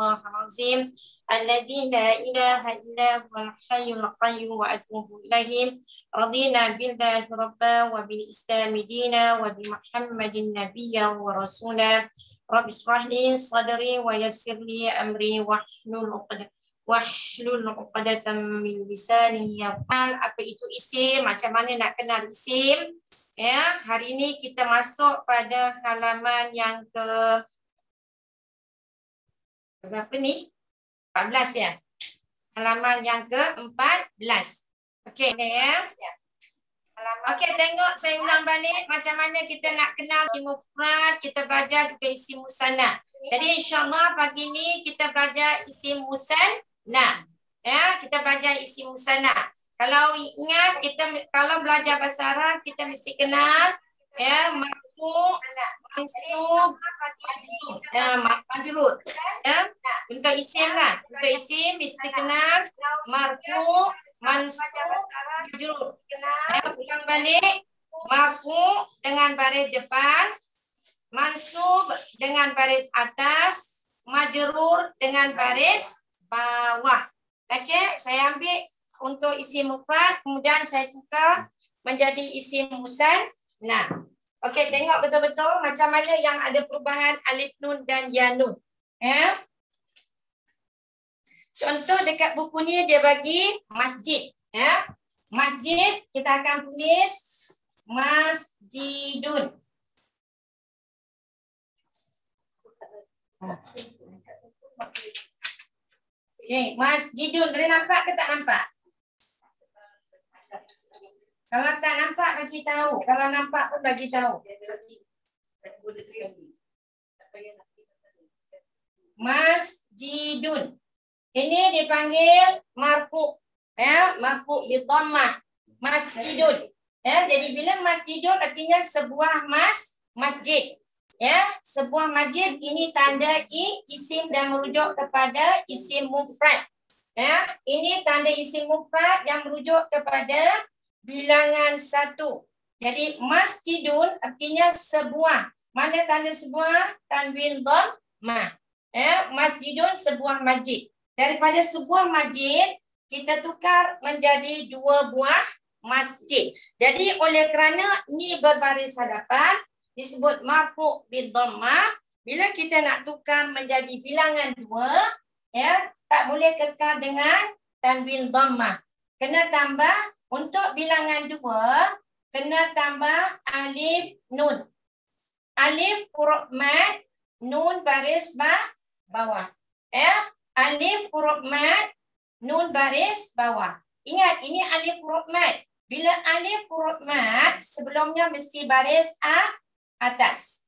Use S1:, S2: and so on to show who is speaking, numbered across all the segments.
S1: Astagfirullahal azim alladzi la ilaha illa huwal hayyul qayyum wa atubu ilaih. Radina billahi rabba wa bil islami dina wa bi Muhammadin nabiyya wa rasula. Rabbi shrah li sadri wa yassir li amri wahlul 'uqdatam min lisani yafqahu. Apa itu isim? Macam mana nak kenal isim? Ya, hari ini kita masuk pada halaman yang ke berapa ni? 14 ya. Halaman yang ke-14. Okey ya. Okey, tengok saya ulang balik macam mana kita nak kenal isim mufrad, kita belajar juga isim musanna. Jadi insya-Allah pagi ni kita belajar isim musanna. Ya, kita belajar isim musanna. Kalau ingat kita kalau belajar bahasa Arab kita mesti kenal ya marfu', mansub, majrur. Ya, untuk isim lah. Untuk isim mesti kenal marfu', mansub, majrur. Ya, ulang balik. Marfu' dengan baris depan, mansub dengan baris atas, majrur dengan baris bawah. Okey, saya ambil untuk isim mufrad, kemudian saya tukar menjadi isim musanna. Okey, tengok betul-betul macam mana yang ada perubahan alif nun dan ya nun. Ya. Contoh dekat buku ni dia bagi masjid. Ya. Masjid kita akan tulis masjidun. Okey, masjidun. Boleh nampak ke tak nampak? Kalau tak nampak bagi tahu. Kalau nampak pun bagi tahu. Masjidun. Ini dipanggil marfu'. Ya, marfu' bi dhammah. Masjidun. Ya, jadi bila masjidun artinya sebuah masjid. Ya, sebuah masjid ini tanda isim dan merujuk kepada isim mufrad. Ya, ini tanda isim mufrad yang merujuk kepada bilangan satu. Jadi masjidun artinya sebuah. Mana tanda sebuah? Tanwin dhammah. Ya, masjidun sebuah masjid. Daripada sebuah masjid kita tukar menjadi dua buah masjid. Jadi oleh kerana ni berbaris hadapan disebut marfu' bi dhammah. Bila kita nak tukar menjadi bilangan dua, ya, tak boleh kekal dengan tanwin dhammah. Kena tambah. Untuk bilangan dua, kena tambah alif nun. Alif huruf mad, nun baris bawah. Ya, alif huruf mad, nun baris bawah. Ingat, ini alif huruf mad. Bila alif huruf mad, sebelumnya mesti baris atas.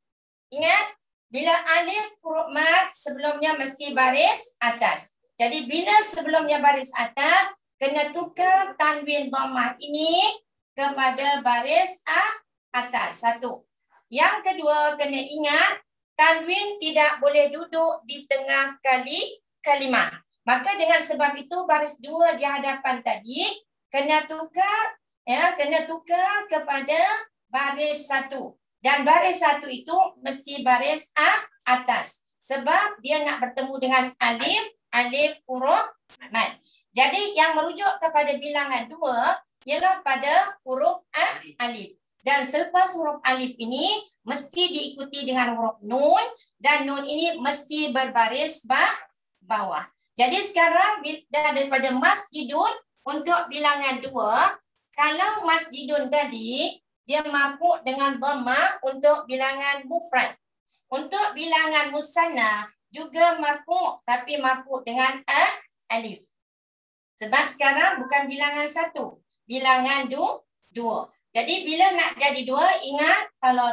S1: Ingat, bila alif huruf mad, sebelumnya mesti baris atas. Jadi, bila sebelumnya baris atas, kena tukar tanwin dhammah ini kepada baris atas. Satu. Yang kedua, kena ingat tanwin tidak boleh duduk di tengah kalimah. Maka dengan sebab itu baris dua di hadapan tadi kena tukar, ya, kena tukar kepada baris satu. Dan baris satu itu mesti baris atas. Sebab dia nak bertemu dengan alif huruf mad. Jadi yang merujuk kepada bilangan dua ialah pada huruf alif. Dan selepas huruf alif ini mesti diikuti dengan huruf nun dan nun ini mesti berbaris bawah. Jadi sekarang daripada masjidun untuk bilangan dua, kalau masjidun tadi dia marfu' dengan dhammah untuk bilangan mufrad. Untuk bilangan musanna juga marfu' tapi marfu' dengan alif. Sebab sekarang bukan bilangan satu, bilangan dua. Jadi bila nak jadi dua, ingat kalau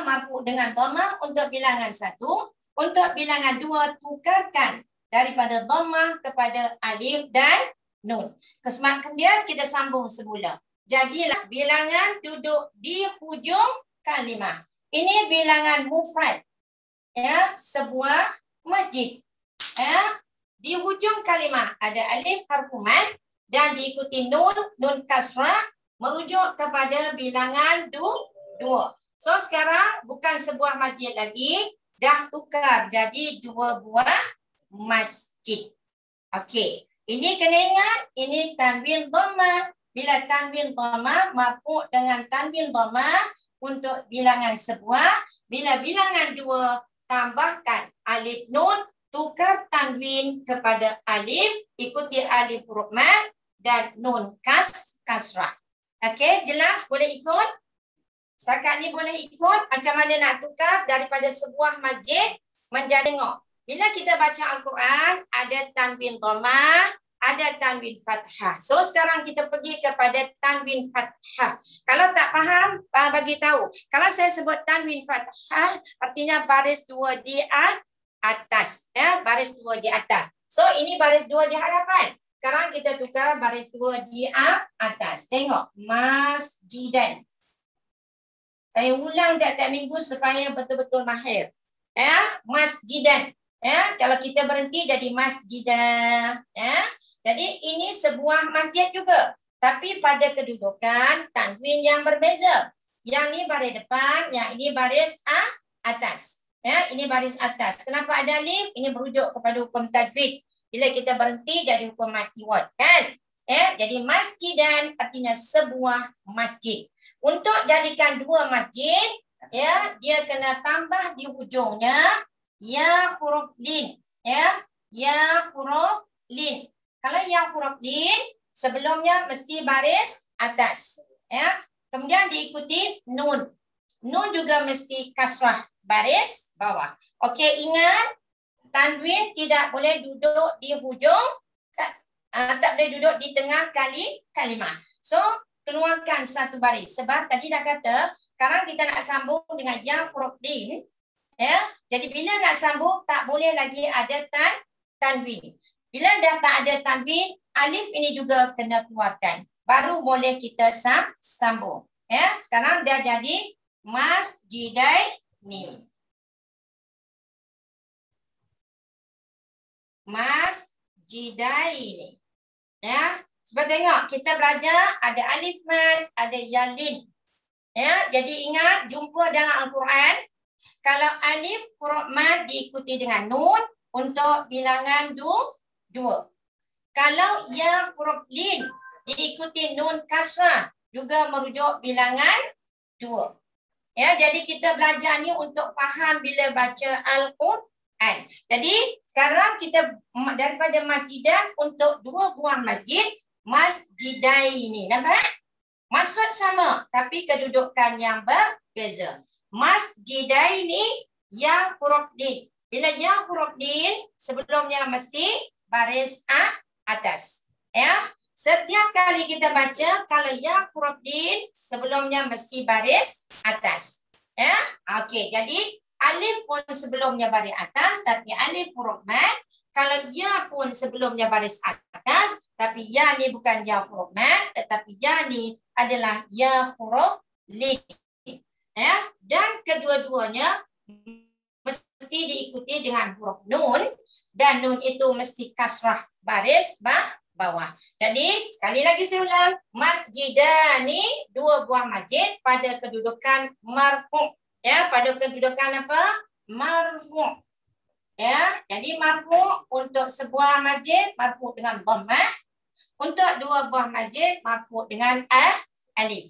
S1: marfu' dengan dhammah untuk bilangan satu, untuk bilangan dua tukarkan daripada dhammah kepada alif dan nun. Kemudian kita sambung semula. Jadilah bilangan duduk di hujung kalimah. Ini bilangan mufrad. Ya, sebuah masjid. Ya. Di hujung kalimah ada alif harfu mad dan diikuti nun kasrah merujuk kepada bilangan dua. So sekarang bukan sebuah masjid lagi, dah tukar jadi dua buah masjid. Okey. Ini kena ingat, ini tanwin dhammah. Bila tanwin dhammah marfu' dengan tanwin dhammah untuk bilangan sebuah, bila bilangan dua tambahkan alif nun, tukar tanwin kepada alif, ikuti alif huruf mad dan nun kasrah. Okey, jelas? Boleh ikut? Setakat ni boleh ikut macam mana nak tukar daripada sebuah masjid menjadi tengok. Bila kita baca Al-Quran, ada tanwin dhammah, ada tanwin fathah. So sekarang kita pergi kepada tanwin fathah. Kalau tak faham, bagi tahu. Kalau saya sebut tanwin fathah, artinya baris dua di atas. Ya, baris dua di atas. So ini baris dua di hadapan. Sekarang kita tukar baris dua di atas. Tengok. Masjidan. Saya ulang tiap-tiap minggu supaya betul-betul mahir. Ya, masjidan. Ya, kalau kita berhenti jadi masjidah. Ya. Jadi ini sebuah masjid juga. Tapi pada kedudukan tanwin yang berbeza. Yang ini baris depan, yang ini baris atas. Ya, ini baris atas. Kenapa ada alif? Ini merujuk kepada hukum tajwid. Bila kita berhenti jadi hukum mati word, kan? Ya, jadi masjidan artinya sebuah masjid. Untuk jadikan dua masjid, ya, dia kena tambah di hujungnya ya huruf lin. Ya huruf lin. Kalau ya huruf lin, sebelumnya mesti baris atas. Ya. Kemudian diikuti nun. Nun juga mesti kasrah, baris bawah. Okey, ingat tanwin tidak boleh duduk di hujung, tak boleh duduk di tengah kalimah. So, keluarkan satu baris. Sebab tadi dah kata, sekarang kita nak sambung dengan ya huruf lin. Ya. Jadi bila nak sambung, tak boleh lagi ada tanwin. Bila dah tak ada tanwin, alif ini juga kena keluarkan. Baru boleh kita sambung. Ya, sekarang dah jadi masjidaini. Masjidaini. Ya, sebab tengok kita belajar ada alif mad, ada ya lin. Ya, jadi ingat jumpa dalam Al-Quran kalau alif huruf mad diikuti dengan nun untuk bilangan dua. Kalau ya huruf lin diikuti nun kasrah juga merujuk bilangan dua. Ya, jadi kita belajar ni untuk faham bila baca Al-Quran. Jadi sekarang kita daripada masjidan untuk dua buah masjid, masjidaini. Nampak? Maksud sama tapi kedudukan yang berbeza. Masjidaini ya huruf lin. Bila ya huruf lin sebelumnya mesti baris atas. Ya, setiap kali kita baca kalau ya huruf lin sebelumnya mesti baris atas. Ya, okey. Jadi alif pun sebelumnya baris atas tapi alif huruf mad. Kalau ya pun sebelumnya baris atas tapi ya ni bukan ya huruf mad tetapi ya ni adalah ya huruf lin. Ya, dan kedua-duanya mesti diikuti dengan huruf nun. Dan nun itu mesti kasrah baris bawah. Jadi sekali lagi saya ulang. Masjidani dua buah masjid pada kedudukan marfu'. Ya, pada kedudukan apa? Marfu'. Ya, jadi marfu' untuk sebuah masjid marfu' dengan dhammah. Untuk dua buah masjid marfu' dengan alif.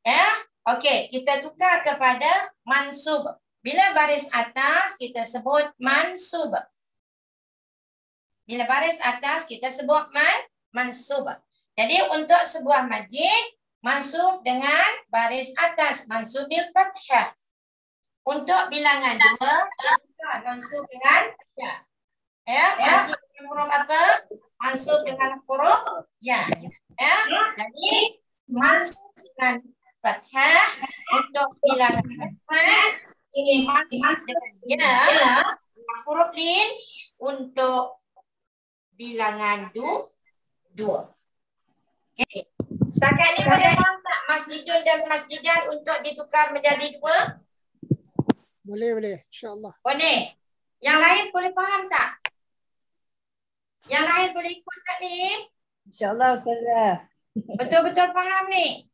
S1: Ya, okey, kita tukar kepada mansub. Bila baris atas kita sebut mansub. Bila baris atas kita sebut mansub. Jadi untuk sebuah masjid mansub dengan baris atas, mansub bil fathah. Untuk bilangan dua mansub dengan ya. Ya, mansub dengan huruf apa? Mansub dengan huruf ya. Ya. Jadi mansub dengan fathah untuk bilangan fathah ini dengan ya. Huruf lin untuk bilangan dua. Okay. Setakat ini boleh faham tak masjidun dan masjidan untuk ditukar menjadi dua?
S2: Boleh. InsyaAllah.
S1: Boleh. Yang lain boleh faham tak? Yang lain boleh ikut tak ni?
S3: InsyaAllah Ustazah.
S1: Betul-betul faham ni?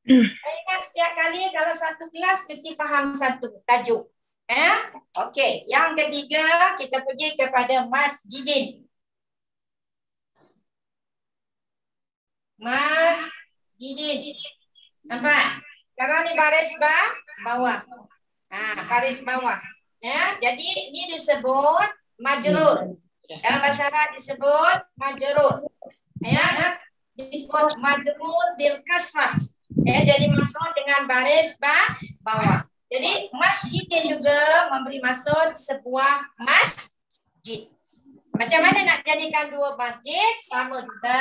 S1: Saya ingat setiap kali kalau satu kelas mesti faham satu tajuk. Okey, yang ketiga kita pergi kepada masjidin. Masjidin. Nampak? Sekarang ni baris bawah. Baris bawah. Ya, jadi ini disebut majrur. Dalam bahasa Arab disebut majrur. Ya, disebut majrur bil kasrah. Ya, jadi majrur dengan baris bawah. Jadi masjid juga memberi maksud sebuah masjid. Macam mana nak jadikan dua masjid? Sama juga,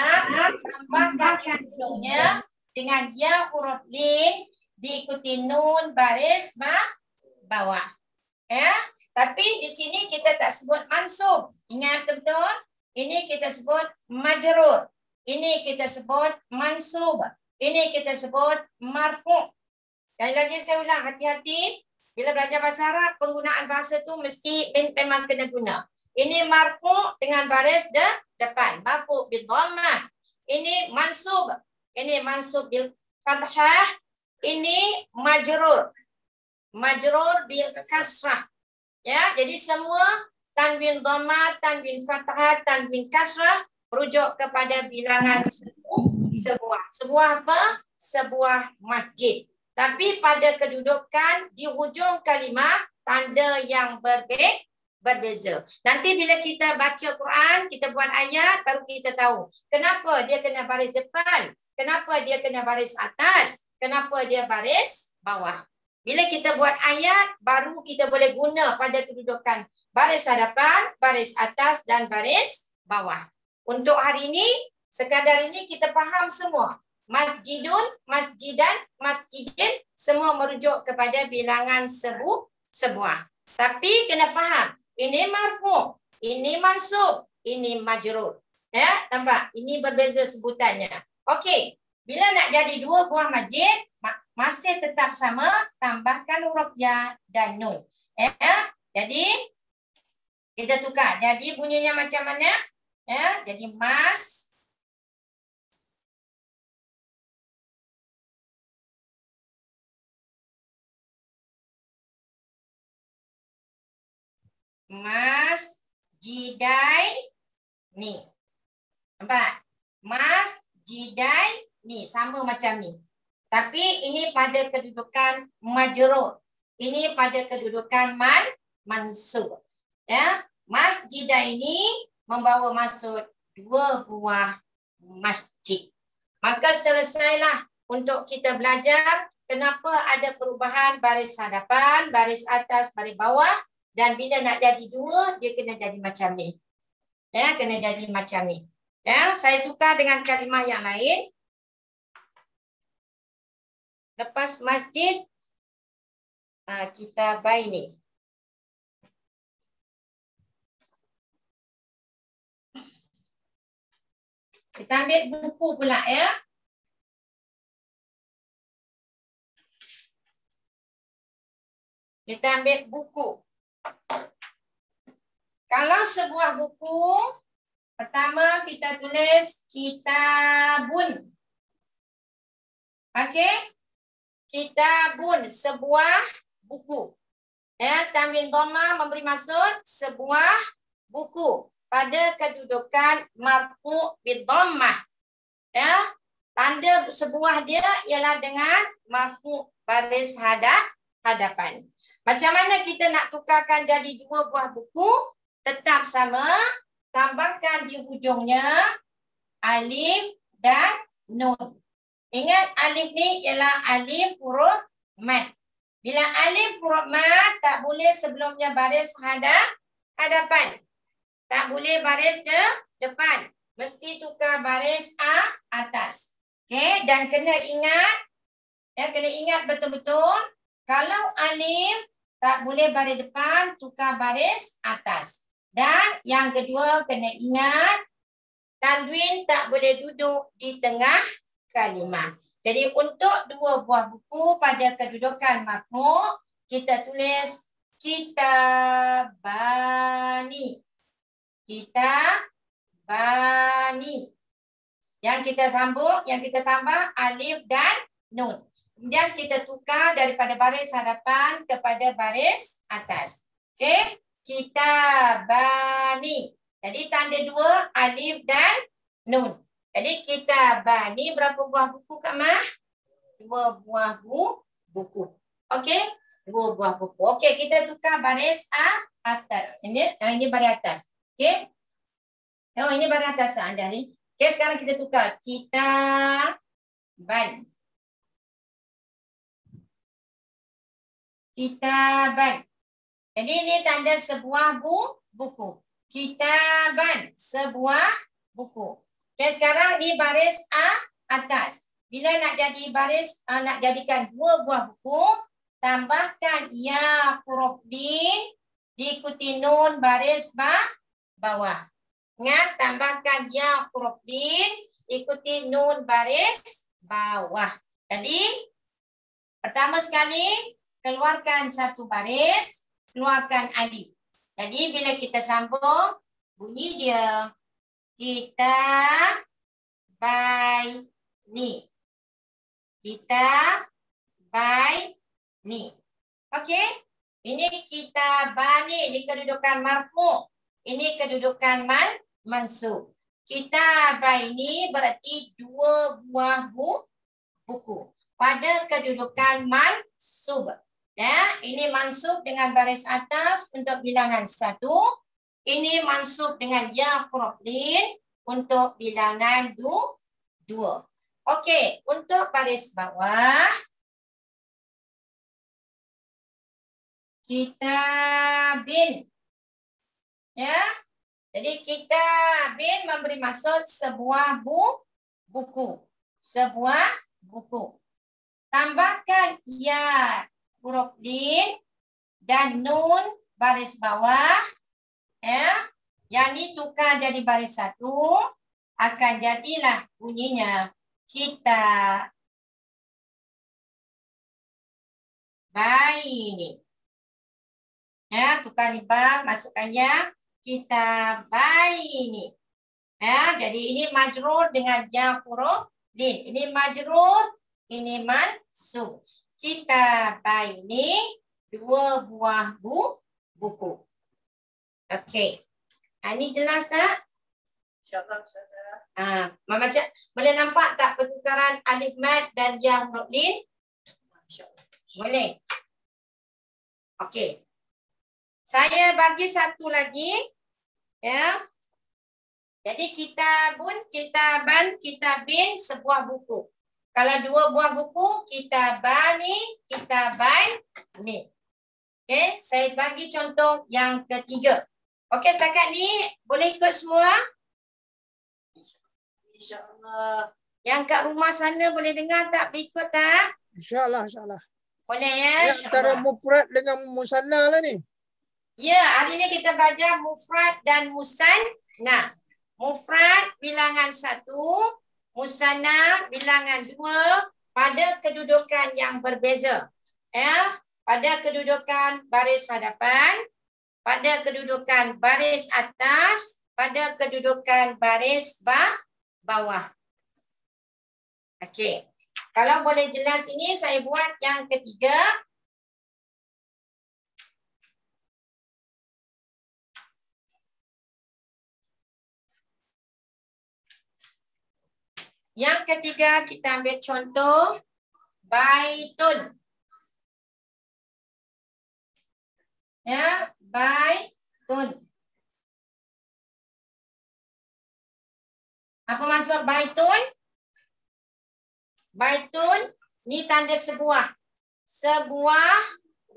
S1: tambahkan hurufnya dengan ya huruf lin diikuti nun baris bawah. Ya, tapi di sini kita tak sebut mansub. Ingat betul? Ini kita sebut majrur. Ini kita sebut mansub. Ini kita sebut marfu'. Sekali lagi saya ulang, hati-hati. Bila belajar bahasa Arab, penggunaan bahasa tu mesti memang kena guna. Ini marfu' dengan baris depan. Marfu' bil dhammah. Ini mansub. Ini mansub bil fathah. Ini majrur. Majrur bil kasrah. Ya, jadi semua tanwin dhammah, tanwin fathah, tanwin kasrah merujuk kepada bilangan sebuah. Sebuah apa? Sebuah masjid. Tapi pada kedudukan di hujung kalimah tanda yang berbeza. Nanti bila kita baca Quran, kita buat ayat, baru kita tahu kenapa dia kena baris depan, kenapa dia kena baris atas, kenapa dia baris bawah. Bila kita buat ayat, baru kita boleh guna pada kedudukan baris hadapan, baris atas dan baris bawah. Untuk hari ini, sekadar ini kita faham semua. Masjidun, masjidan, masjidin semua merujuk kepada bilangan sebuah. Tapi kena faham, ini marfu', ini mansub, ini majrur. Ya, nampak? Ini berbeza sebutannya. Okey, bila nak jadi dua buah masjid, masih tetap sama, tambahkan huruf ya dan nun. Ya, jadi kita tukar. Jadi bunyinya macam mana? Ya, jadi masjidai ni. Nampak? Masjidai ni sama macam ni. Tapi ini pada kedudukan majrur. Ini pada kedudukan mansub. Ya, masjidai ini membawa maksud dua buah masjid. Maka selesailah untuk kita belajar kenapa ada perubahan baris hadapan, baris atas, baris bawah. Dan bila nak jadi dua, dia kena jadi macam ni. Ya, kena jadi macam ni. Ya, saya tukar dengan kalimah yang lain. Lepas masjid, kita baini. Kita ambil buku pula ya. Kita ambil buku. Kalau sebuah buku, pertama kita tulis kitabun. Okey? Kitabun, sebuah buku. Ya, tanwin dhammah memberi maksud sebuah buku pada kedudukan marfu' bil dhammah. Ya, tanda sebuah dia ialah dengan marfu' baris hadapan. Macam mana kita nak tukarkan jadi dua buah buku? Tetap sama, tambahkan di hujungnya alif dan nun. Ingat alif ni ialah alif huruf mad. Bila alif huruf mad, tak boleh sebelumnya baris hadapan. Tak boleh baris depan. Mesti tukar baris atas. Okey, dan kena ingat betul-betul. Kalau alif tak boleh baris depan, tukar baris atas. Dan yang kedua kena ingat, tanwin tak boleh duduk di tengah kalimah. Jadi untuk dua buah buku pada kedudukan marfu', kita tulis kitabani. Kitabani. Yang kita sambung, yang kita tambah alif dan nun. Kemudian kita tukar daripada baris hadapan kepada baris atas. Okey, kitabani. Jadi tanda dua, alif dan nun. Jadi kitabani berapa buah buku Kak Mah? 2 buah buku. Okey, 2 buah buku. Okey, kita tukar baris atas. Ini baris atas. Okey. Oh, ini baris atas anda ni. Okey, sekarang kita tukar kitaban. Kitaban. Jadi ini tanda sebuah buku. Kitaban, sebuah buku. Okay, sekarang di baris atas. Bila nak jadi baris, nak jadikan 2 buah buku, tambahkan ya huruf din, diikuti nun baris bawah. Ingat, tambahkan ya huruf din, ikuti nun baris bawah. Jadi, pertama sekali, keluarkan satu baris, keluarkan alif. Jadi bila kita sambung, bunyi dia kitabani. Kitabani. Okey? Ini kitabani, ini kedudukan marfu. Ini kedudukan mansub. Kitabani berarti 2 buah buku. Pada kedudukan mansub. Ya, ini mansub dengan baris atas untuk bilangan 1. Ini mansub dengan ya huruf din untuk bilangan 2. Okey, untuk baris bawah kitabin. Ya. Jadi kitabin memberi maksud sebuah buku. Sebuah buku. Tambahkan ya huruf din dan nun baris bawah, ya, yang ini tukar jadi baris 1, akan jadilah bunyinya kita baini. Ya, tukar lipat, masukkan ya, kita baini. Ya, jadi ini majrur dengan ya huruf din. Ini majrur, ini mansub. Kita baini 2 buah buku. Okey. Ini jelas tak?
S3: InsyaAllah Ustazah.
S1: Mama Cik, boleh nampak tak pertukaran alif mad dan ya huruf din? Boleh. Okey. Saya bagi satu lagi. Ya. Jadi kitabun, kitaban, kitabin sebuah buku. Kalau 2 buah buku, kitabani, kitabaini. Okey, saya bagi contoh yang ketiga. Okey, setakat ni boleh ikut semua?
S3: InsyaAllah.
S1: Yang kat rumah sana boleh dengar tak? Berikut tak?
S2: InsyaAllah, insyaAllah.
S1: Boleh ya?
S2: Ini antara mufrad dengan musanna lah ni.
S1: Ya, hari ni kita belajar mufrad dan musanna. Mufrad bilangan 1, musanna bilangan 2 pada kedudukan yang berbeza. Ya, pada kedudukan baris hadapan, pada kedudukan baris atas, pada kedudukan baris bawah. Okey. Kalau boleh jelas ini, saya buat yang ketiga. Yang ketiga, kita ambil contoh baitun. Ya, baitun. Apa maksud baitun? Baitun, ni tanda sebuah. Sebuah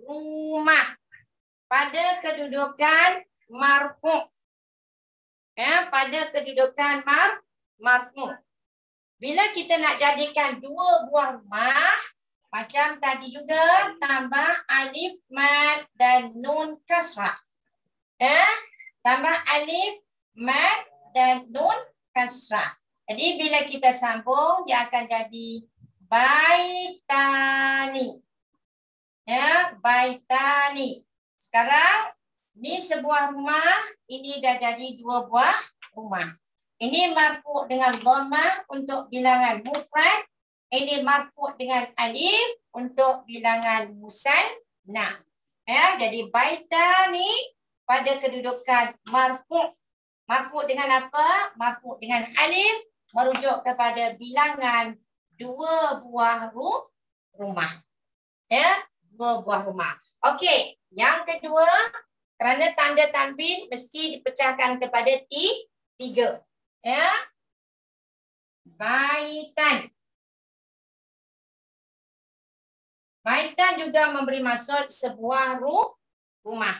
S1: rumah. Pada kedudukan marfu. Ya, pada kedudukan marfu. Bila kita nak jadikan 2 buah rumah, macam tadi juga, tambah alif mad dan nun kasrah. Ya, tambah alif mad dan nun kasrah. Jadi bila kita sambung, dia akan jadi baitani. Ya, baitani. Sekarang, ini sebuah rumah, ini dah jadi 2 buah rumah. Ini marfu dengan dhammah untuk bilangan mufrad. Ini marfu' dengan alif untuk bilangan musanna. Ya, jadi baita ni pada kedudukan marfu'. Marfu' dengan apa? Marfu' dengan alif merujuk kepada bilangan 2 buah rumah. Ya, 2 buah rumah. Okey, yang kedua, kerana tanda tanwin mesti dipecahkan kepada 3. Ya. Baitan. Baitan juga memberi maksud sebuah rumah.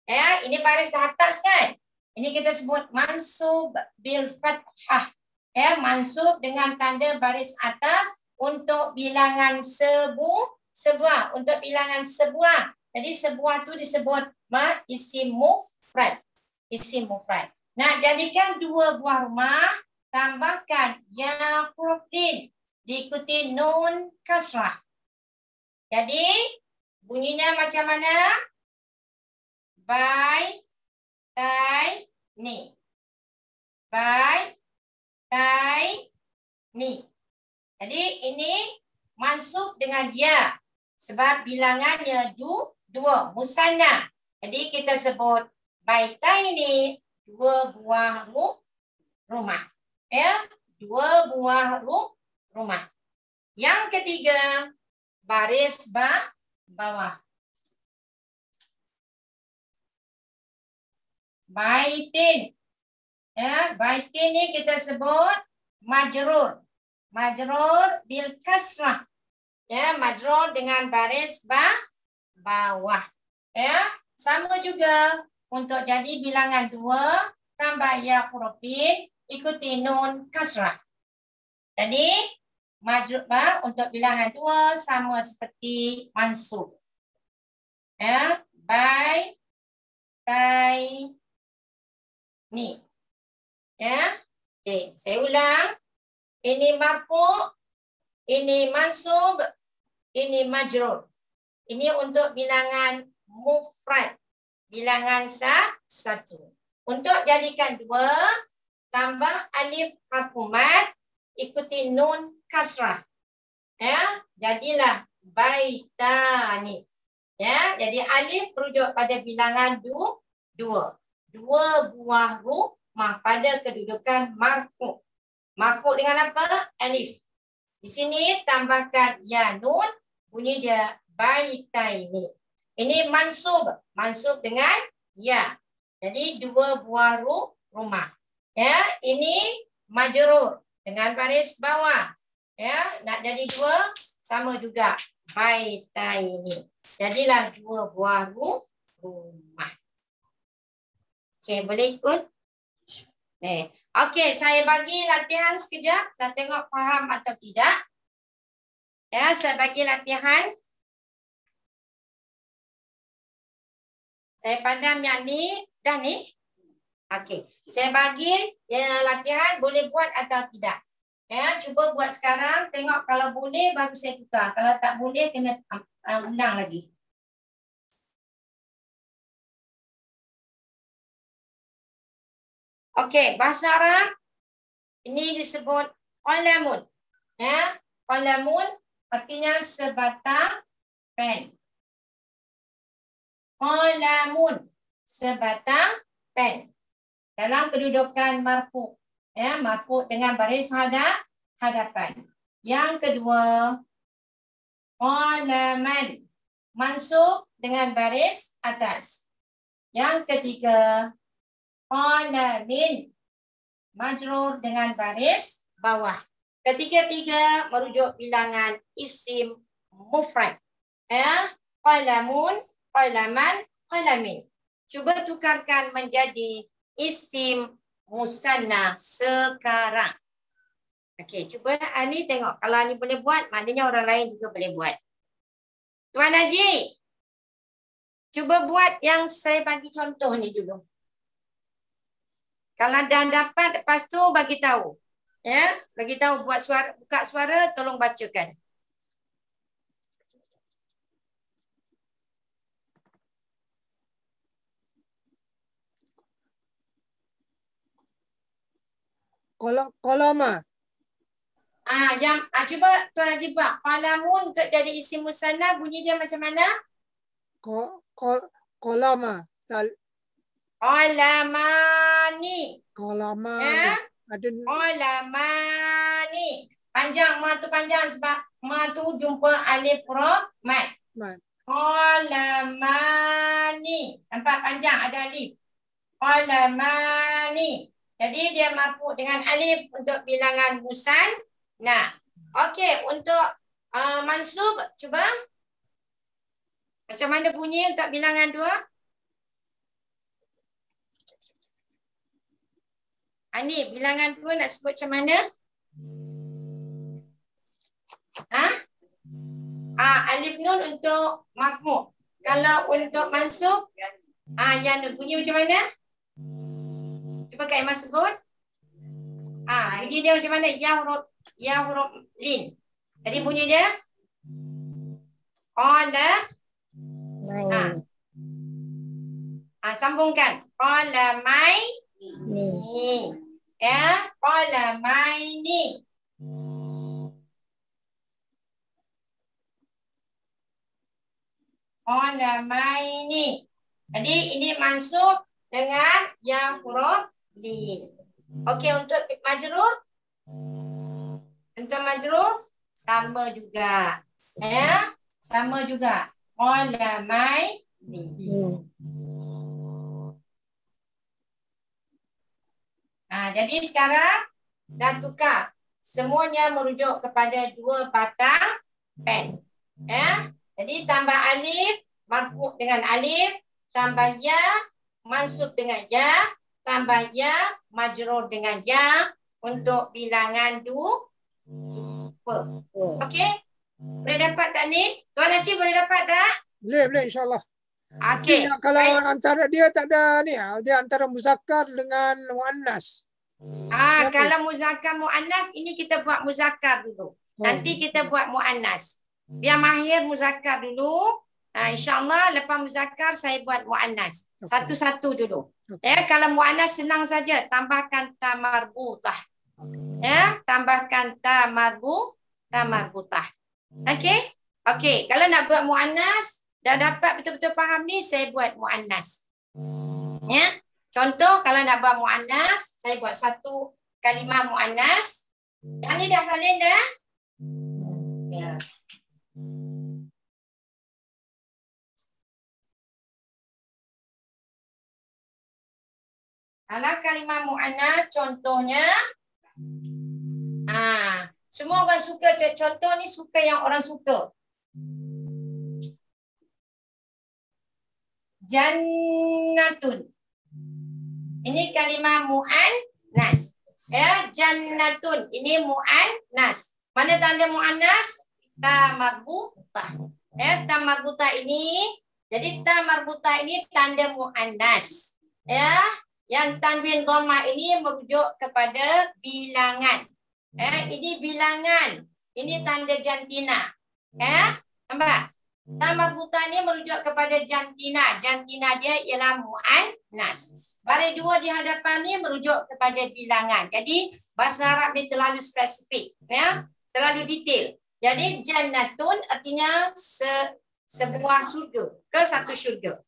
S1: Ya, ini baris di atas kan? Ini kita sebut mansub bil fathah. Ya, mansub dengan tanda baris atas untuk bilangan sebuah, untuk bilangan sebuah. Jadi sebuah tu disebut isim mufrad. Isim mufrad. Nak jadikan 2 buah rumah, tambahkan ya huruf din diikuti nun kasrah. Jadi bunyinya macam mana? Bai, tai, ni. Bai, tai, ni. Jadi ini mansub dengan ya. Sebab bilangannya 2, musanna. Jadi kita sebut baitai ni 2 buah rumah. Ya, 2 buah rumah. Yang ketiga, baris bawah. Baitin. Ya, baitin ni kita sebut majrur. Majrur bil kasrah. Ya, majrur dengan baris bawah. Ya, sama juga untuk jadi bilangan 2 tambah ya hurufin ikuti nun kasrah. Jadi majrur untuk bilangan 2 sama seperti mansub. Ya, bai, tai, ni. Ya. Okey, saya ulang. Ini marfu', ini mansub, ini majrur. Ini untuk bilangan mufrad. Bilangan 1. Untuk jadikan 2, tambah alif harfu mad, ikuti nun kasrah. Ya, jadilah baitani. Ya, jadi alif merujuk pada bilangan 2. 2 buah rumah pada kedudukan marfu'. Marfu' dengan apa? Alif. Di sini tambahkan ya nun, bunyi dia baitaini. Ini mansub, mansub dengan ya. Jadi 2 buah rumah. Ya, ini majrur dengan baris bawah. Ya, nak jadi 2 sama juga baitaini. Jadilah 2 buah rumah. Okey, boleh ikut? Okey, saya bagi latihan sekejap. Kita tengok faham atau tidak. Ya, saya bagi latihan. Saya padam yang ni. Dah ni? Okey, saya bagi latihan boleh buat atau tidak. Ya, cuba buat sekarang. Tengok kalau boleh baru saya tukar. Kalau tak boleh kena ulang lagi. Okey, bahasa Arab ini disebut qalamun. Ya, qalamun artinya sebatang pen. Qalamun, sebatang pen. Dalam kedudukan marfu'. Ya, marfu' dengan baris hadapan. Yang kedua, qalaman, mansub dengan baris atas. Yang ketiga, qalamin, majrur dengan baris bawah. Ketiga-tiga merujuk bilangan isim mufrad. Ya, qalamun, qalaman, qalamin. Cuba tukarkan menjadi isim musanna sekarang. Okey, cuba ni tengok. Kalau ni boleh buat, maknanya orang lain juga boleh buat. Tuan Haji, cuba buat yang saya bagi contoh ni dulu. Kalau dah dapat, lepas tu bagi tahu. Ya, bagi tahu buat suara, buka suara, tolong bacakan.
S2: Kolama.
S1: Cuba Tuan Haji buat. Qalamun untuk jadi isim musanna bunyi dia macam mana?
S2: Kolama.
S1: Qalamani.
S2: Kolamani. Ada
S1: Qalamani. Panjang, ma tu panjang sebab ma tu jumpa alif ra mat. Qalamani. Nampak panjang ada alif. Qalamani. Jadi dia marfu dengan alif untuk bilangan musanna. Okey, untuk mansub cuba. Macam mana bunyi untuk bilangan 2? Ni bilangan 2 nak sebut macam mana? Alif nun untuk marfu. Kalau untuk mansub, yang bunyi macam mana? Cuba Kak Iman sebut. Bunyi dia macam mana? Ya huruf lin. Jadi bunyi dia qala. Sambungkan. Qala mai ni. Ya, qala mai ni. Qala mai ni. Jadi ini mansub dengan yang huruf lin. Okey, untuk majrur. Untuk majrur sama juga. Ya, sama juga. Qala mai ni. Jadi sekarang dah tukar. Semuanya merujuk kepada 2 batang pen. Ya. Jadi tambah alif, marfu dengan alif, tambah ya, mansub dengan ya, tambah ya, majrur dengan ya untuk bilangan 2. Okey? Boleh dapat tak ni? Tuan Haji boleh dapat tak?
S2: boleh insya-Allah.
S1: Okey.
S2: Kalau antara dia tak ada ni, dia antara muzakkar dengan muannas.
S1: Kalau muzakkar muannas ini kita buat muzakkar dulu. Nanti kita buat muannas. Biar mahir muzakkar dulu. InsyaAllah lepas muzakkar saya buat muannas. Satu-satu dulu. Ya, kalau muannas senang saja tambahkan ta marbutah. Ya, tambahkan ta marbutah. Okey? Okey, kalau nak buat muannas dah dapat betul-betul faham ni, saya buat muannas. Ya. Contoh kalau nak buat muannas, saya buat satu kalimah muannas. Yang ni dah salin dah? Ya. Kalau kalimah muannas contohnya semua orang suka, contoh ni suka yang orang suka. Jannatun. Ini kalimah muannas. Ya, jannatun. Ini muannas. Mana tanda muannas? Ta marbutah. Ya, ta marbutah ini. Jadi ta marbutah ini tanda muannas. Ya, yang tanwin dhammah ini merujuk kepada bilangan. Ini bilangan. Ini tanda jantina. Nampak? Ta marbutah ini merujuk kepada jantina. Jantina dia ialah muannas. Baris 2 di hadapan ni merujuk kepada bilangan. Jadi bahasa Arab ni terlalu spesifik, ya, terlalu detail. Jadi jannatun artinya sebuah syurga, ke satu syurga,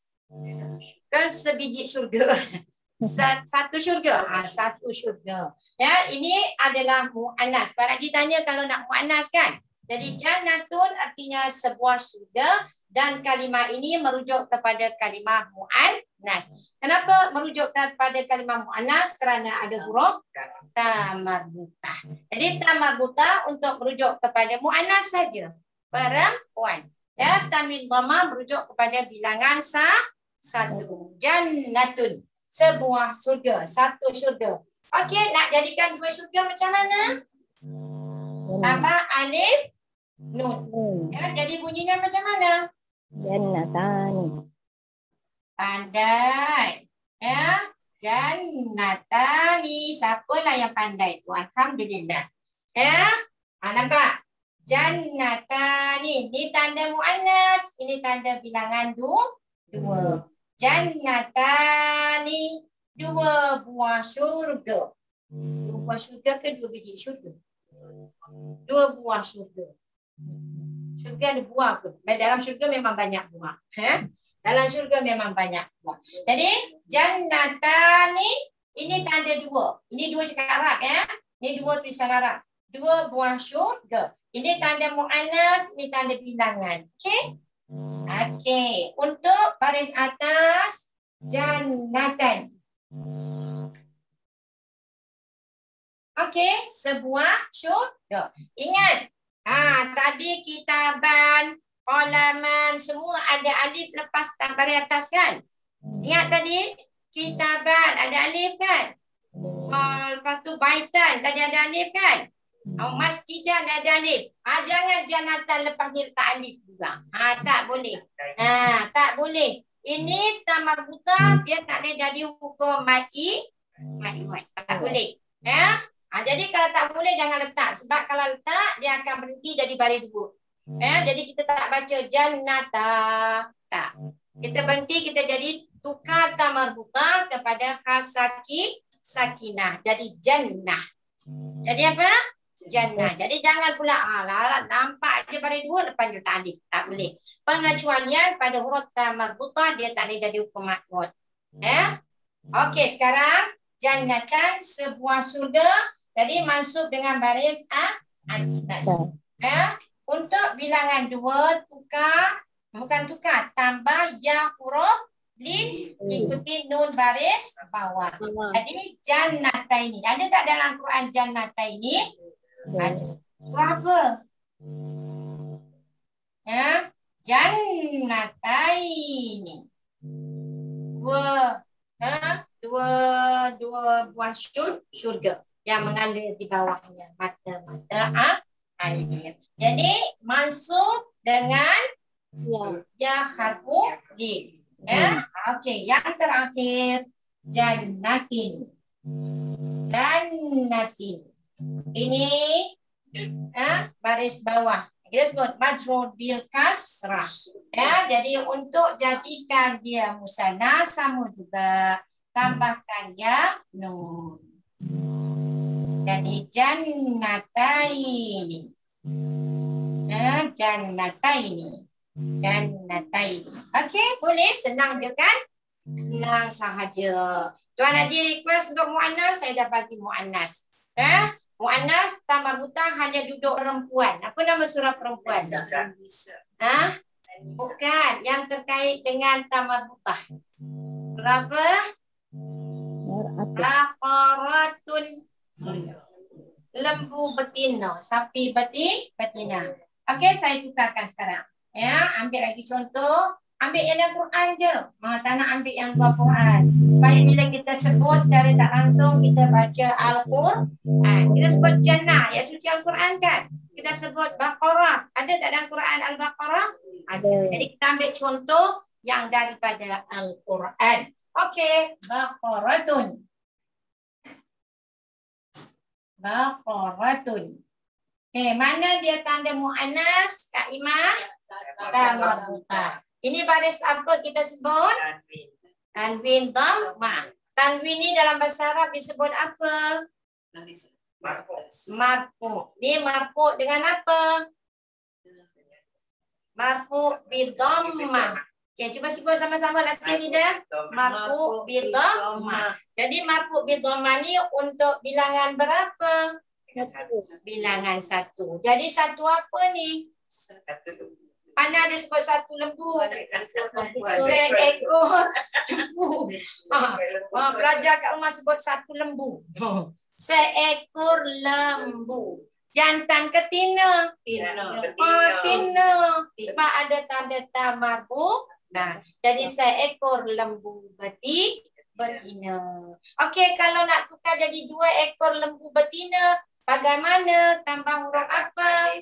S1: ke sebiji syurga, satu syurga, satu syurga. Ya, ini adalah muannas. Pak Haji tanya kalau nak muannas kan. Jadi jannatun artinya sebuah syurga dan kalimah ini merujuk kepada kalimah muannas. Kenapa merujuk kepada kalimah muannas? Kerana ada huruf ta marbutah. Jadi ta marbutah untuk merujuk kepada muannas saja, perempuan. Ya, tanwin dhammah merujuk kepada bilangan satu. Jannatun, sebuah syurga, satu syurga. Okey, nak jadikan 2 syurga macam mana? Tambah alif nun. Ya, jadi bunyinya macam mana?
S4: Jannatani.
S1: Pandai. Ya, jannatani. Siapalah yang pandai tu? Alhamdulillah. Ya, nampak? Jannatani. Ini tanda muannas. Ini tanda bilangan 2. Jannatani. 2 buah syurga. 2 buah syurga ke 2 biji syurga? 2 buah syurga. Syurga ada buah ke? Dalam syurga memang banyak buah. Dalam syurga memang banyak buah. Jadi jannatani ini tanda 2. Ini 2 cakap Arab ya. Ini 2 tulisan Arab. 2 buah syurga. Ini tanda muannas, ini tanda bilangan. Okey? Okey. Untuk baris atas jannatan. Okey, sebuah syurga. Ingat, tadi kitaban, qalaman, semua ada alif lepas baris atas kan? Ingat tadi kitaban ada alif kan? Lepas tu baitan tadi ada alif kan? Masjidan ada alif. Jangan jannatan lepas ni letak alif juga. Tak boleh. Tak boleh. Ini tamarbutah dia tak boleh jadi hukum ma'i. Tak boleh. Jadi kalau tak boleh jangan letak. Sebab kalau letak dia akan berhenti jadi baris 2. Jadi kita tak baca jannata. Tak. Kita berhenti, kita jadi tukar tamarbutah kepada hasaki sakinah. Jadi jannah. Jadi apa? Jannah. Jadi jangan pula nampak je baris 2 lepas dia tak alif. Tak boleh. Pengecualian pada huruf tamarbutah dia tak boleh jadi hukum makrut. Okey, sekarang jannatan sebuah surga. Jadi masuk dengan baris atas. Untuk bilangan 2 tukar, tambah ya huruf lin ikuti nun baris bawah. Jadi jannata ini. Ada tak dalam Quran jannata ini? Ada. Berapa? Jannata ini. 2 buah syurga yang mengalir di bawahnya mata-mata air. Jadi masuk dengan ya harfu jim. Okey, yang terakhir jannatin. Jannatin. Ini baris bawah. Kita sebut majrur bil kasrah. Jadi untuk jadikan dia musanna sama juga tambahkan ya nun. Jadi jannataini. Jannataini. Okey, boleh senang je kan? Senang sahaja. Tuan Haji request untuk muannas, saya dah bagi muannas. Muannas tamarbutah hanya duduk perempuan. Apa nama surah perempuan? Bukan, yang terkait dengan tamarbutah. Berapa? Baqaratun. Lembu betina, sapi betina. Okey, saya tukarkan sekarang. Ambil lagi contoh. Ambil yang dalam Quran je. Tak nak ambil yang luar Quran. Supaya bila kita sebut secara tak langsung, kita baca Al-Quran. Kita sebut jannah, ya suci Al-Quran kan? Kita sebut Baqarah. Ada tak dalam Quran Al-Baqarah? Ada. Jadi kita ambil contoh yang daripada Al-Quran. Okey, Baqaratun. Baqaratun. Mana dia tanda muannas, Kak Imah? Tamarbutah. Ini baris apa kita sebut? Tanwin dhammah. Tanwin ni dalam bahasa Arab disebut apa? Marfu. Ni marfu dengan apa? Marfu bi dhammah. Okey, cuba sebut sama-sama latihan ni dah. Marfu bi dhammah. Jadi marfu bi dhammah ni untuk bilangan berapa? Bilangan 1. Jadi 1 apa ni? Mana ada sebut 1 lembu? Seekor lembu. Pelajar kat rumah sebut 1 lembu. Seekor lembu. Jantan ke tina? Tina. Sebab ada tanda tamarbu. Jadi seekor lembu betina. Okey, kalau nak tukar jadi 2 ekor lembu betina, bagaimana? Tambah huruf apa?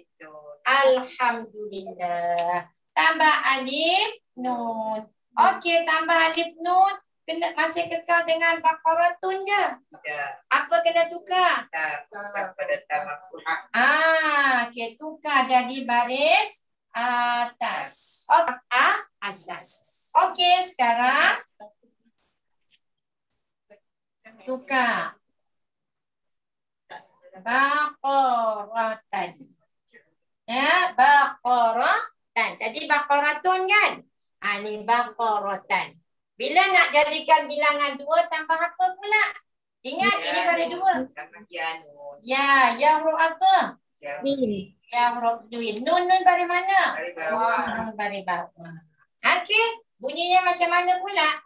S1: Alhamdulillah. Tambah alif nun. Okey, tambah alif nun. Kena masih kekal dengan Baqaratun je? Apa kena tukar? Pada okey, tukar jadi baris atas. Asas. Okey, sekarang tukar. Baqarah. baqaratun kan? Ni baqaratan. Bila nak jadikan bilangan 2 tambah apa pula? Ingat ini pada 2. Ya, ya huruf apa? Ya huruf duin. Nun baris mana? Nun baris bawah. Okey, bunyinya macam mana pula?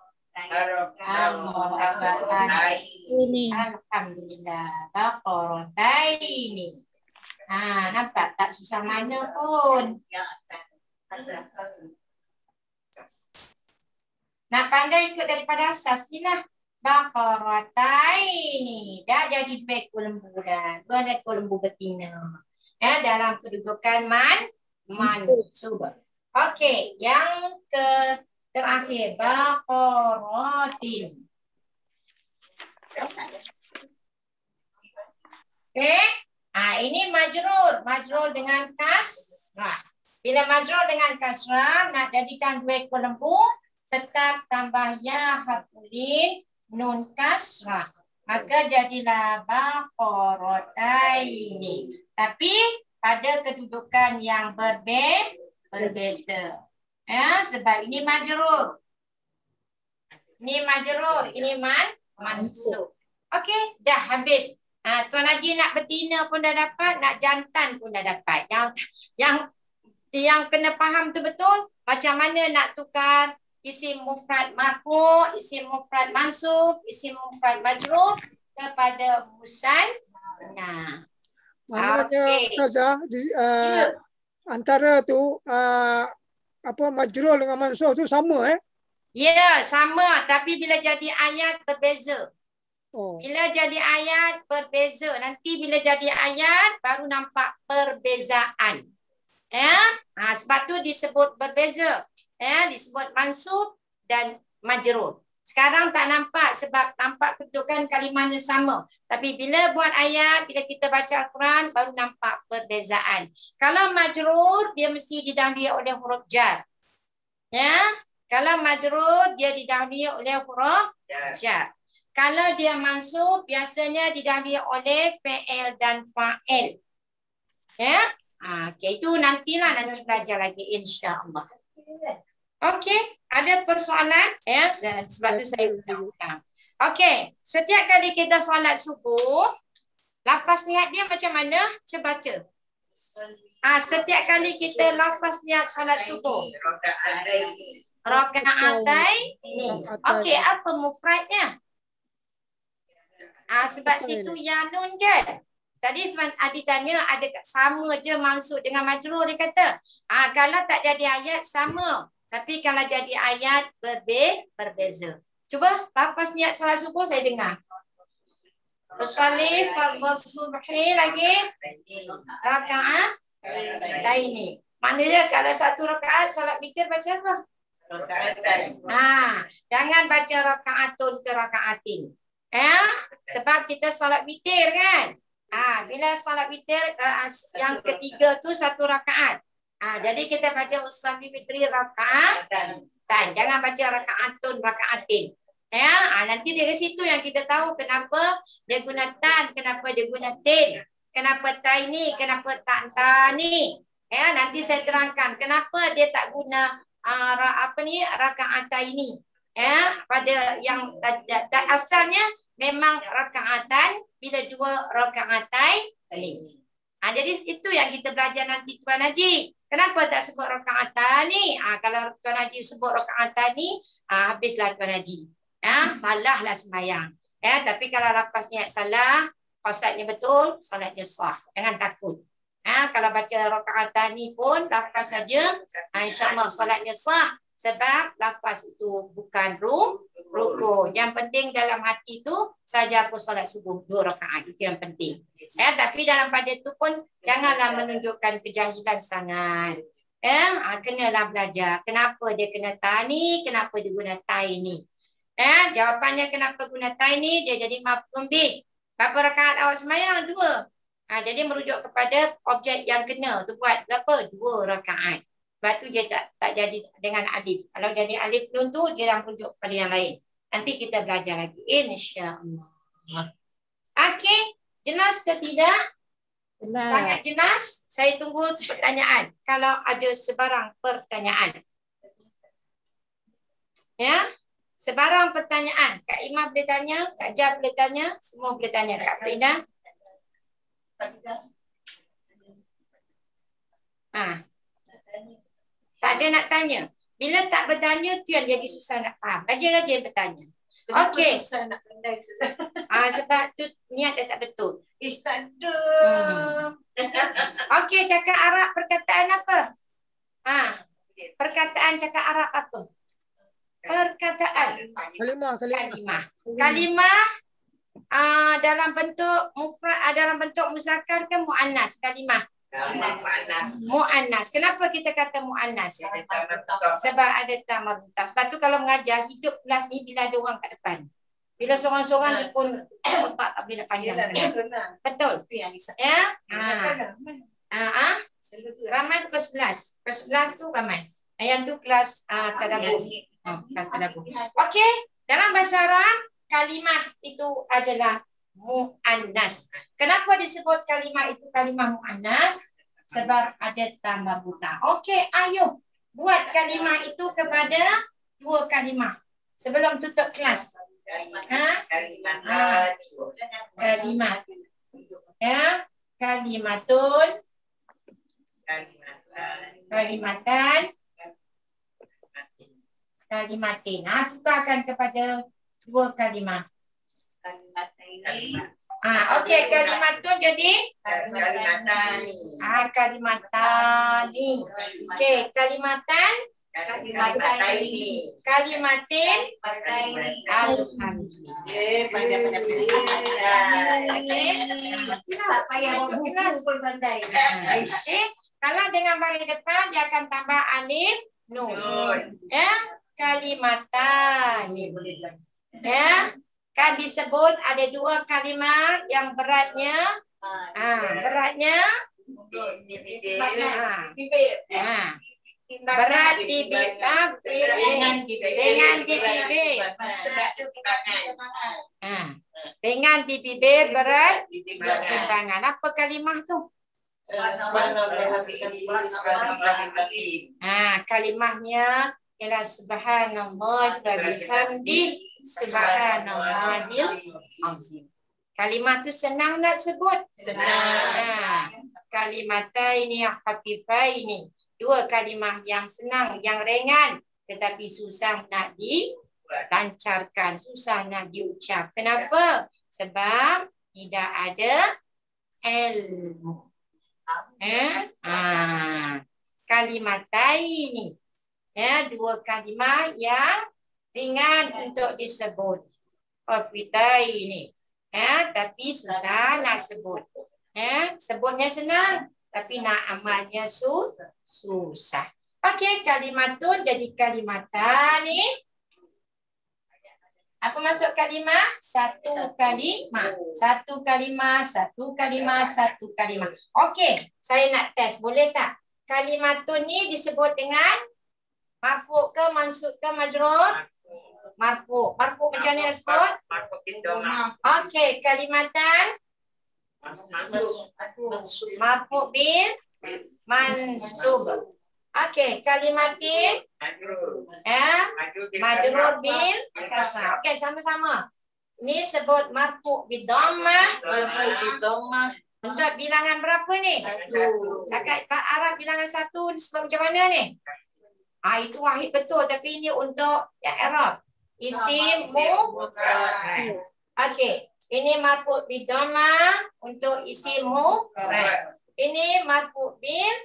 S1: Alhamdulillah. Baqarataini. Nampak tak susah mana pun. Nak pandai ikut daripada asas ni lah. Baqarataini. Dah jadi dua ekor lembu dah. 2 ekor lembu betina. Dalam kedudukan mansub. Okey, yang terakhir baqaratin. Okey. Ini majrur dengan kasrah. Bila majrur dengan kasrah nak jadikan 2 ekor lembu, tetap tambah ya harfulin nun kasrah. Maka jadilah baqarataini. Tapi pada kedudukan yang berbeza. Sebab ini majrur. Ini majrur, ini mansub. Okey, dah habis. Tuan Haji nak betina pun dah dapat, nak jantan pun dah dapat. Yang kena faham tu betul macam mana nak tukar isim mufrad marfu, isim mufrad mansub, isim mufrad majrur kepada musanna.
S2: Maknanya Ustazah, antara tu majrur dengan mansub tu sama
S1: Ya, sama, tapi bila jadi ayat berbeza. Bila jadi ayat berbeza, nanti bila jadi ayat baru nampak perbezaan. Sebab tu disebut berbeza. Disebut mansub dan majrur. Sekarang tak nampak sebab nampak kedudukan kalimahnya sama. Tapi bila buat ayat, bila kita baca Al-Quran, baru nampak perbezaan. Kalau majrur, dia mesti didahului oleh huruf jar. Kalau majrur, dia didahului oleh huruf jar. Kalau dia mansub, biasanya didahului oleh fi'il dan fa'il. Okay, itu nanti belajar lagi insya-Allah. Okey, ada persoalan? Dan sebab tu saya ulang. Okey, setiap kali kita solat subuh, lafaz niat dia macam mana? Cuba baca. Setiap kali kita lafaz niat solat subuh. Raka'ataini. Okey, apa mufradnya? Sebab situ ya nun kan? Tadi Adi tanya ada sama je mansub dengan majrur, dia kata. Kalau tak jadi ayat sama. Tapi kalau jadi ayat berbeza. Cuba lepas niat solat subuh saya dengar. Usalli fardhu subhi lagi rakaat taini. Maknanya kalau satu rakaat solat witir baca apa? Jangan baca rakaatun ke rakaatin. Sebab kita solat witir kan? Bila solat witir yang ketiga tu satu rakaat. Jadi kita baca usalli fitri rakaat dan jangan baca rakaatun rakaatin. Nanti dari situ yang kita tahu kenapa dia guna tan, kenapa dia guna tin, kenapa taini, kenapa tak tani. Nanti saya terangkan kenapa dia tak guna rakaataini. Pada yang asalnya memang rakaatan bila 2 rakaatai. Jadi itu yang kita belajar nanti Tuan Haji. Kenapa tak sebut rakaatan ni? Kalau Tuan Haji sebut rakaatan ni, habislah Tuan Haji. Salahlah sembahyang. Tapi kalau lepas niat salah, qasadnya betul, solatnya sah. Jangan takut. Kalau baca rakaatan ni pun lafaz saja, insya-Allah solatnya sah. Sebab lafaz itu bukan ruku. Yang penting dalam hati tu saja aku solat subuh 2 rakaat. Itu yang penting. Tapi dalam pada itu pun janganlah menunjukkan kejahilan sangat. Kenalah belajar. Kenapa dia kena tani? Kenapa dia guna taini? Jawapannya kenapa guna taini? Dia jadi maf'ul bih. Berapa rakaat awak sembahyang? 2. Jadi merujuk kepada objek yang kena. Tu buat berapa? 2 rakaat. Sebab tu dia tak jadi dengan alif. Kalau jadi alif nun tu dia dah merujuk pada yang lain. Nanti kita belajar lagi insya-Allah. Okey, jelas ke tidak? Sangat jelas. Saya tunggu pertanyaan. Kalau ada sebarang pertanyaan. Ya. Sebarang pertanyaan. Kak Ima boleh tanya, Kak Jah boleh tanya, semua boleh tanya. Kak Frida. Tak ada nak tanya. Bila tak bertanya, tu yang jadi susah nak faham. Rajin-rajin bertanya. Okey.
S3: Susah nak pandai, susah.
S1: Sebab tu niat dah tak betul.
S3: Tak ada.
S1: Okey, cakap Arab perkataan apa? Perkataan cakap Arab apa? Perkataan. Kalimah dalam bentuk mufrad, dalam bentuk muzakkar ke muannas? Kalimah. Muannas. Kenapa kita kata muannas? Sebab ada ta marbuta. Sebab tu kalau mengajar hidup kelas ni bila ada orang kat depan. Bila seorang-seorang dia pun otak tak boleh nak panjang. Betul. Ya? Ramai tu kelas 11. Kelas 11 tu ramai. Yang tu kelas tadabbur. Kelas tadabbur. Okey, dalam bahasa Arab kalimah itu adalah muannas. Kenapa disebut kalimah itu kalimah muannas? Sebab ada ta marbuta. Okey, ayo buat kalimah itu kepada dua kalimah sebelum tutup kelas. Kalimat. Ya, kalimatun. Kalimatan. Kalimatin. Tukarkan kepada dua kalimah. Okey, kalimatun jadi kalimatani. Kalimatani. Okey, kalimatan. Kalimatin. Tak payah pun pandai. Kalau dengan baris depan dia akan tambah alif nun. Ya, kalimatan. Ya, kan disebut ada dua kalimat yang beratnya berat di bibir dengan di bibir. Dengan di bibir berat di timbangan. Apa kalimah tu? Kalimahnya ialah subhanallah wa bihamdi subhanallahil azim. Kalimah tu senang nak sebut? Senang. Kalimataini khafifaini. Dua kalimah yang senang, yang ringan, tetapi susah nak dilancarkan, susah nak diucap. Kenapa? Sebab tidak ada ilmu. Kalimataini. Ya, dua kalimah yang ringan untuk disebut. Khafifaini. Ya, tapi susah nak sebut. Ya, sebutnya senang, tapi nak amalnya susah. Okey, kalimatun jadi kalimatani. Apa maksud kalimah? Satu kalimah. Satu kalimah, satu kalimah, satu kalimah. Okey, saya nak test. Boleh tak? Kalimatun ni disebut dengan marfu ke, mansub ke, majrur? Marfu. Marfu macam mana disebut? Okey, kalimatan marfu bil mansub. Okey, kalimatin majrur bil kasrah. Okey, sama-sama. Ni sebut marfu bi dhammah, marfu bi dhammah. Untuk bilangan berapa ni? Satu. Cakap Arab bilangan satu sebab macam mana ni? Itu wahid betul, tapi ini untuk yang Arab. Isim mufrad. Okey, ini marfu bi dhammah untuk isim mufrad. Ini marfu bil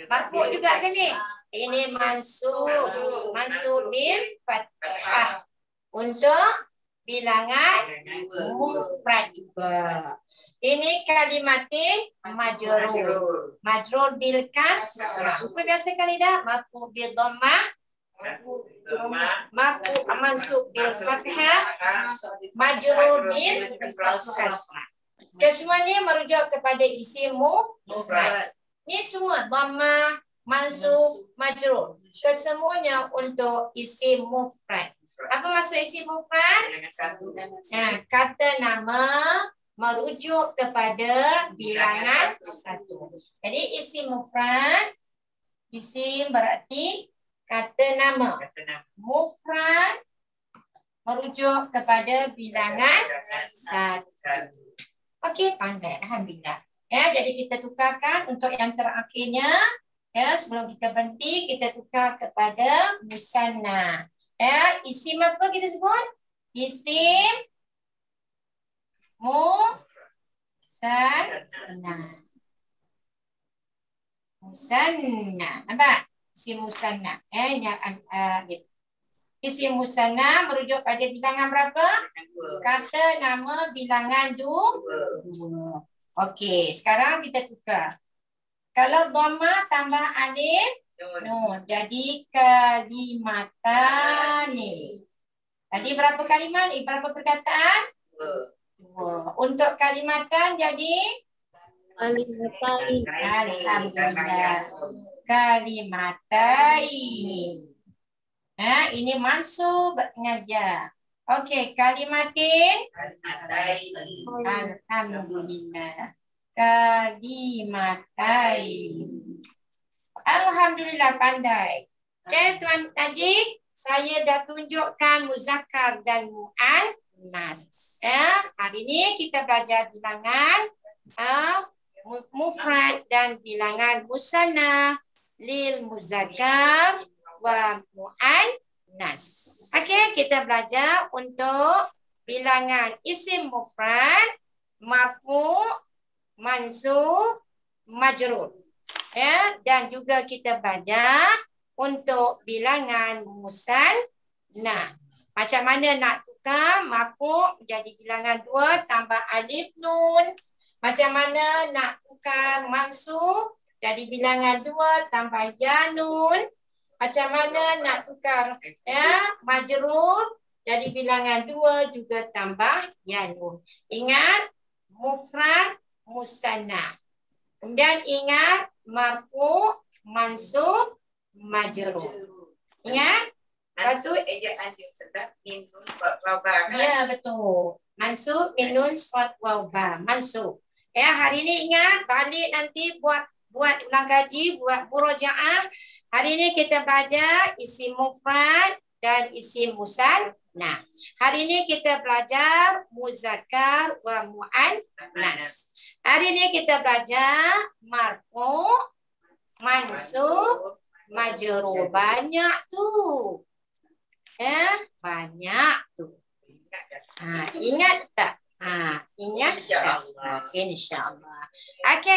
S1: marfu juga ke ni? Ini mansub bil fathah untuk bilangan mufrad juga. Ini kalimatin majrur. Majrur bil kasrah. Apa biasa kalidah? Marfu bil dhammah. Marfu mansub bil fathah. Majrur bil kasrah. Kesemua ni merujuk kepada isim mufrad. Ni semua dhammah, mansub, majrur. Kesemuanya untuk isim mufrad. Apa maksud isim mufrad? Kata nama merujuk kepada bilangan 1. Jadi isim mufrad, isim berarti kata nama. Mufrad merujuk kepada bilangan 1. Okey, pandai. Alhamdulillah. Ya, jadi kita tukarkan untuk yang terakhirnya. Ya, sebelum kita berhenti, kita tukar kepada musanna. Ya, isim apa kita sebut? Isim musanna. Musanna. Nampak? Isim musanna. Isim musanna merujuk pada bilangan berapa? Kata nama bilangan 2. Okey, sekarang kita tukar. Kalau dhamma tambah alif nun, jadi kalimatani. Tadi berapa kalimat? Berapa perkataan? 2. Untuk kalimatan jadi
S4: Kalimatani.
S1: alhamdulillah. Kalimatai. Ini mansub ngajar. Okey, kalimatin. Alhamdulillah. Kalimatai. Alhamdulillah, pandai. Okey, Tuan Najib, saya dah tunjukkan muzakkar dan muannas. Hari ini kita belajar bilangan mufrad dan bilangan musanna lil muzakkar wa muannas. Okey, kita belajar untuk bilangan isim mufrad, marfu', mansub, majrur. Ya, dan juga kita belajar untuk bilangan musanna. Macam mana nak tukar marfu' menjadi bilangan 2 tambah alif nun. Macam mana nak tukar mansub jadi bilangan 2 tambah ya nun. Macam mana nak tukar majrur jadi bilangan 2 juga tambah ya nun. Ingat mufrad musanna. Kemudian ingat marfu', mansub, majrur. Ingat? Mansub ejaan yang sedap min nun shad waw ba. Ya, betul. Mansub min nun shad waw ba. Mansub. Ya, hari ini ingat balik nanti buat ulang kaji, buat murojaah. Hari ini kita belajar isim mufrad dan isim musanna. Hari ini kita belajar muzakkar wa muannas. Hari ini kita belajar marfu', mansub, majrur. Banyak tu. Banyak tu. Ingat tak? Ingat tak? InsyaAllah. Okey.